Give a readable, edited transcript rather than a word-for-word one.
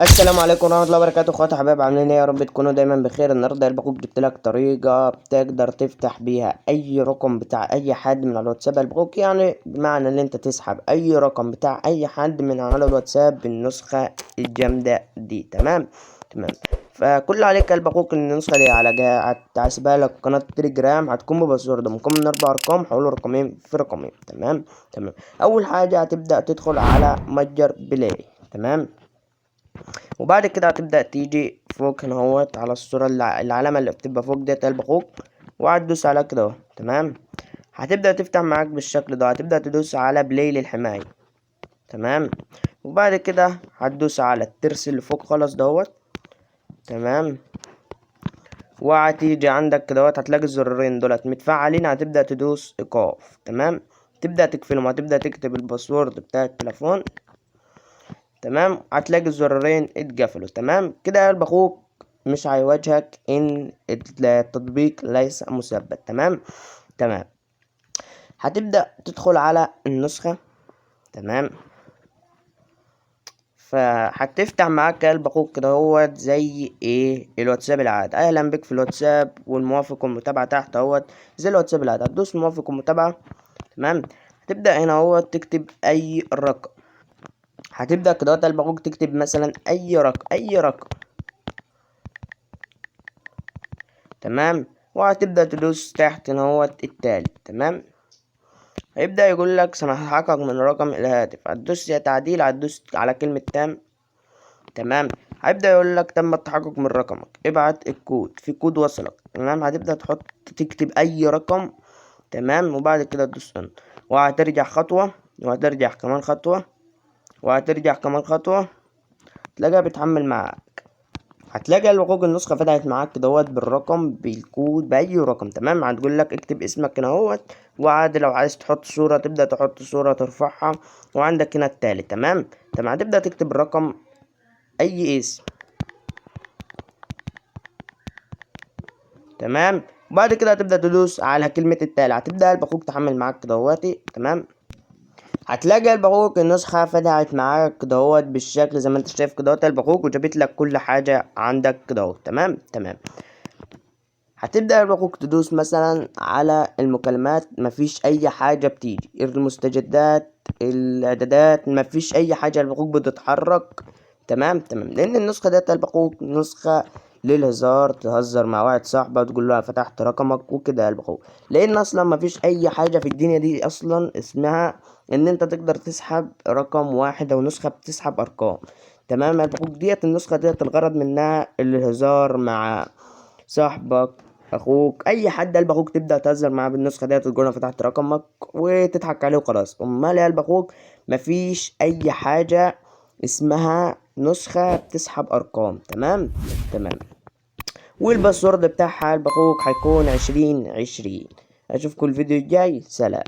السلام عليكم ورحمة الله وبركاته. اخواتي حبايب عاملين ايه؟ يا رب تكونوا دايما بخير. النهارده يا اخوك جبت لك طريقة بتقدر تفتح بيها اي رقم بتاع اي حد من على الواتساب يا اخوك، يعني بمعنى ان انت تسحب اي رقم بتاع اي حد من على الواتساب بالنسخة الجامدة دي. تمام. فكل اللي عليك يا اخوك ان النسخة دي على هتحسبها لك قناة تليجرام، هتكون بباسورد مكون من 4 ارقام، حوالي رقمين في رقمين. تمام. اول حاجة هتبدأ تدخل على متجر بلاي. تمام. وبعد كده هتبدأ تيجي فوق هنا اهوت على الصورة العلامة اللي بتبقى فوق ديت قلب اخوك، وهتدوس على كده اهو. تمام. هتبدأ تفتح معاك بالشكل ده، هتبدأ تدوس على بلاي للحماية. تمام. وبعد كده هتدوس على الترس اللي فوق خالص دوت. تمام. وهتيجي عندك كدهوت هتلاقي الزرارين دولت متفعلين، هتبدأ تدوس ايقاف. تمام. تبدأ تقفلهم، هتبدأ تكتب الباسورد بتاع التليفون. تمام. هتلاقي الزرارين اتقفلوا. تمام كده يا قلب اخوك مش هيواجهك ان التطبيق ليس مثبت. تمام. هتبدأ تدخل على النسخة. تمام. فهتفتح معاك يا قلب اخوك كده هوت زي ايه الواتساب العادي. اهلا بك في الواتساب، والموافق والمتابعة تحت اهوت زي الواتساب العادي. هتدوس موافق ومتابعة. تمام. هتبدأ هنا اهوت تكتب اي رقم. هتبدأ كده يا قلب اخوك تكتب مثلا اي رقم. تمام. وهتبدأ تدوس تحت هوت التالي. تمام. هيبدأ يقول لك سنحقق من رقم الهاتف، هتدوس يا تعديل، هتدوس على كلمة تام. تمام. هيبدأ يقول لك تم التحقق من رقمك، ابعت الكود، في كود وصلك. تمام. هتبدأ تكتب أي رقم. تمام. وبعد كده تدوس وهترجع خطوة، وهترجع كمان خطوة، وهترجع كمان خطوة، تلاقيها بتحمل معاك. هتلاقي الحقوق النسخة فتحت معاك دوت بالرقم بالكود بأي رقم. تمام. هتقول لك اكتب اسمك هنا اهوت، وعادي لو عايز تحط صورة تبدأ تحط صورة ترفعها، وعندك هنا التالي. تمام. هتبدأ تكتب الرقم أي اسم. تمام. وبعد كده هتبدأ تدوس على كلمة التالي، هتبدأ الباقوك تحمل معاك دواتي. تمام. هتلاقي الباقوك النسخة فتحت معاك دوت بالشكل زي ما انت شايف كده الباقوك، وجابت لك كل حاجة عندك كده. تمام. هتبدأ الباقوك تدوس مثلا على المكالمات، مفيش اي حاجة بتيجي، المستجدات، الاعدادات، مفيش اي حاجة الباقوك بتتحرك. تمام. لان النسخة ديت الباقوك نسخة للهزار، تهزر مع واحد صاحبك تقول له فتحت رقمك وكده الباقوك، لان اصلا مفيش اي حاجة في الدنيا دي اصلا اسمها ان انت تقدر تسحب رقم واحد او نسخة بتسحب ارقام. تمام. الباقوك ديت النسخة ديت الغرض منها الهزار مع صاحبك، اخوك، اي حد قلب اخوك، تبدا تهزر معاه بالنسخه ديت، تقول انا فتحت رقمك وتضحك عليه وخلاص. امال يا قلب اخوك مفيش اي حاجه اسمها نسخه بتسحب ارقام. تمام. والباسورد بتاعها قلب اخوك هيكون 2020. اشوفكم الفيديو الجاي. سلام.